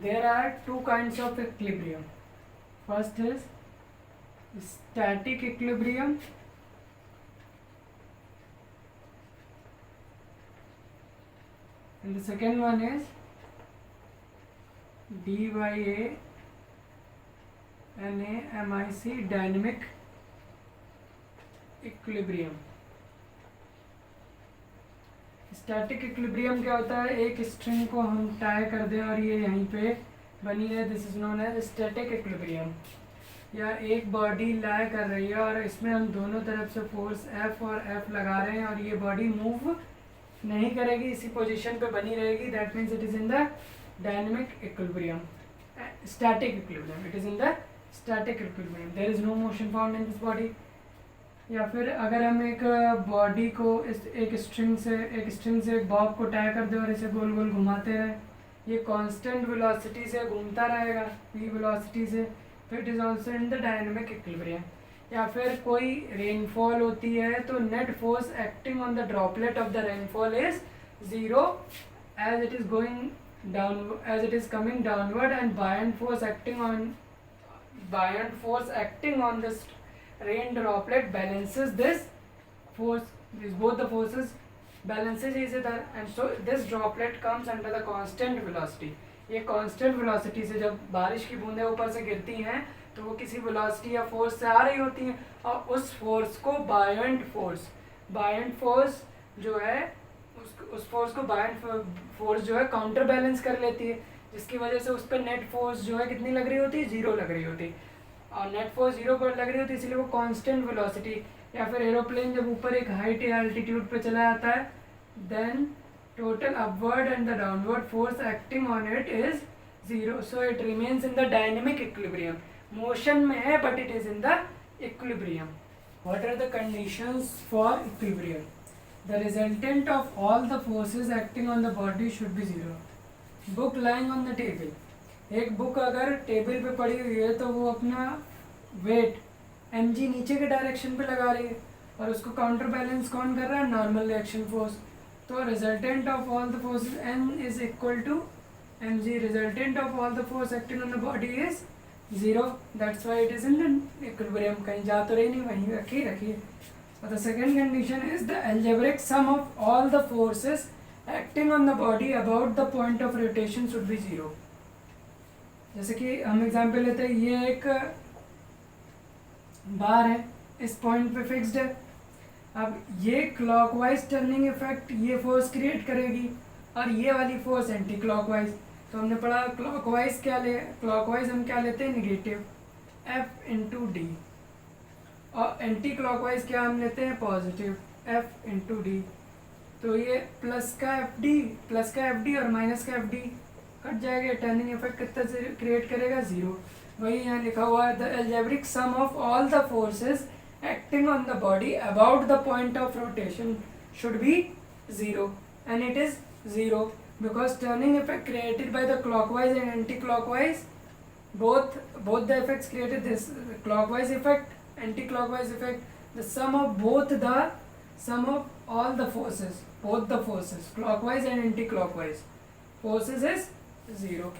there are two kinds of equilibrium. First is static equilibrium and the second one is DYANAMIC dynamic equilibrium. Static equilibrium क्या होता है, एक string को हम tie कर दें और ये यहीं पे बनी है, this is known as static equilibrium. या एक बॉडी लाई कर रही है और इसमें हम दोनों तरफ से फोर्स F और F लगा रहे हैं और ये बॉडी मूव नहीं करेगी, इसी पोजीशन पे बनी रहेगी. That means it is in the dynamic equilibrium, static equilibrium. It is in the static equilibrium, there is no motion found in this body. या फिर अगर हम एक बॉडी को एक स्ट्रिंग से एक बॉब को टाई कर दें और इसे गोल गोल घुमाते रहें, ये कांस्टेंट वेलोसिटी से घूमता रहेगा, v वेलोसिटी से, तो it is also in the dynamic equilibrium. या फिर कोई रेनफॉल होती है तो net force acting on the droplet of the rainfall is zero as it is going down, as it is coming downward, and buoyant force acting on this rain droplet balances this force, both the forces balances each other, and so this droplet comes under the constant velocity. ये constant velocity से जब बारिश की बूंदें ऊपर से गिरती हैं तो वो किसी velocity या force से आ रही होती हैं और उस force को buoyant force जो है उस force को buoyant force जो है काउंटर बैलेंस कर लेती है, जिसकी वजह से उस पर नेट फोर्स जो है कितनी लग रही होती है, जीरो लग रही होती है. और नेट फोर्स जीरो पर लग रही होती है, इसलिए वो कांस्टेंट वेलोसिटी. या फिर एरोप्लेन जब ऊपर एक हाइट एल्टीट्यूड पे चला जाता है, then total upward and the downward force acting on it is zero, so it remains in the dynamic equilibrium. Motion में है but it is in the equilibrium. What are the conditions for equilibrium? The resultant of all the forces acting on the body should be zero. Book lying on the table, एक book अगर table पे पड़ी हुई है तो वो अपना wait mg नीचे के डायरेक्शन पे लगा रही है और उसको काउंटर बैलेंस कौन कर रहा है, नॉर्मल रिएक्शन फोर्स. तो resultant of all the forces n is equal to mg. Resultant of all the force acting on the body is zero, that's why it is in the equilibrium. कहीं जा तो रही नहीं, वहीं रखिए. और the second condition is the algebraic sum of all the forces acting on the body about the point of rotation should be zero. जैसे कि हम एग्जाम्पल लेते हैं, ये एक बार है, इस पॉइंट पे फिक्स्ड है. अब ये क्लॉकवाइज टर्निंग इफेक्ट ये फोर्स क्रिएट करेगी और ये वाली फोर्स एंटी क्लॉकवाइज. तो हमने पढ़ा क्लॉकवाइज क्लॉकवाइज हम क्या लेते हैं, नेगेटिव F इंटू डी, और एंटी क्लॉकवाइज क्या हम लेते हैं, पॉजिटिव F इंटू डी. तो ये प्लस का एफ डी और माइनस का एफ डी कट जाएगा. टर्निंग इफेक्ट कितना क्रिएट करेगा, जीरो. वही यहाँ लिखा हुआ है, the algebraic sum of all the forces acting on the body about the point of rotation should be zero, and it is zero because turning effect created by the clockwise and anti clockwise, both the effects created, this clockwise effect, anti-clockwise effect, the sum of all the forces, both the forces, clockwise and anti-clockwise forces is zero.